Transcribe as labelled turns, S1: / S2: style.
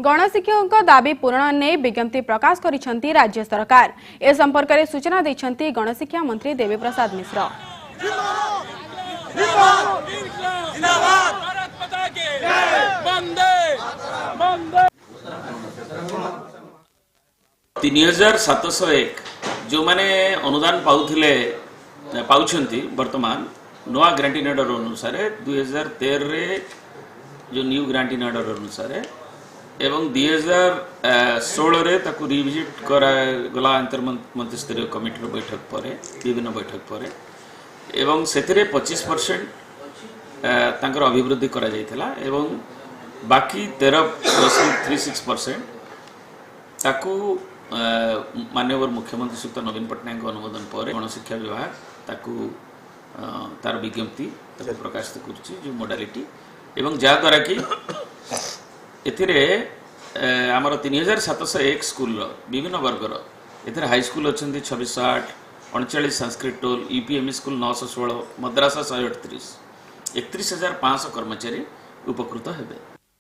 S1: गणशिक्षक दाबी पूरण नहीं विज्ञप्ति प्रकाश करिसेंती राज्य सरकार। ए संपर्क में सूचना देछंती गणशिक्षा मंत्री देवी प्रसाद मिश्र।
S2: 3701 जो माने अनुदान पाउथिले पाउछंती वर्तमान नवा ग्रांटिंग ऑर्डर अनुसार 2013 रे जो न्यू ग्रांटिंग ऑर्डर अनुसार एवं 2016 रे ताकू रिविजिट करा गला अंतर मंत्री स्तरीय कमिटी बैठक पर विभिन्न बैठक पर एवं सेतिरे 25% तांकर अभिवृद्धि करा जायथिला एवं बाकी 13.36% ताकू माननीय मुख्यमंत्री श्री नवीन पट्टनायक अनुमोदन पर गणशिक्षा विभाग ताकू तार विज्ञप्ति प्रकाशित करुच्ची जो मोडालिटी एवं जहाद्वारा कि एथिरे आमर 3701 स्कूल विभिन्न वर्गर एथिरे हाई स्कूल अच्छी 2660 39 संस्कृत टोल यूपीएमई स्कूल 916 मद्रासा 138 31,500 कर्मचारी उपकृत हेबे।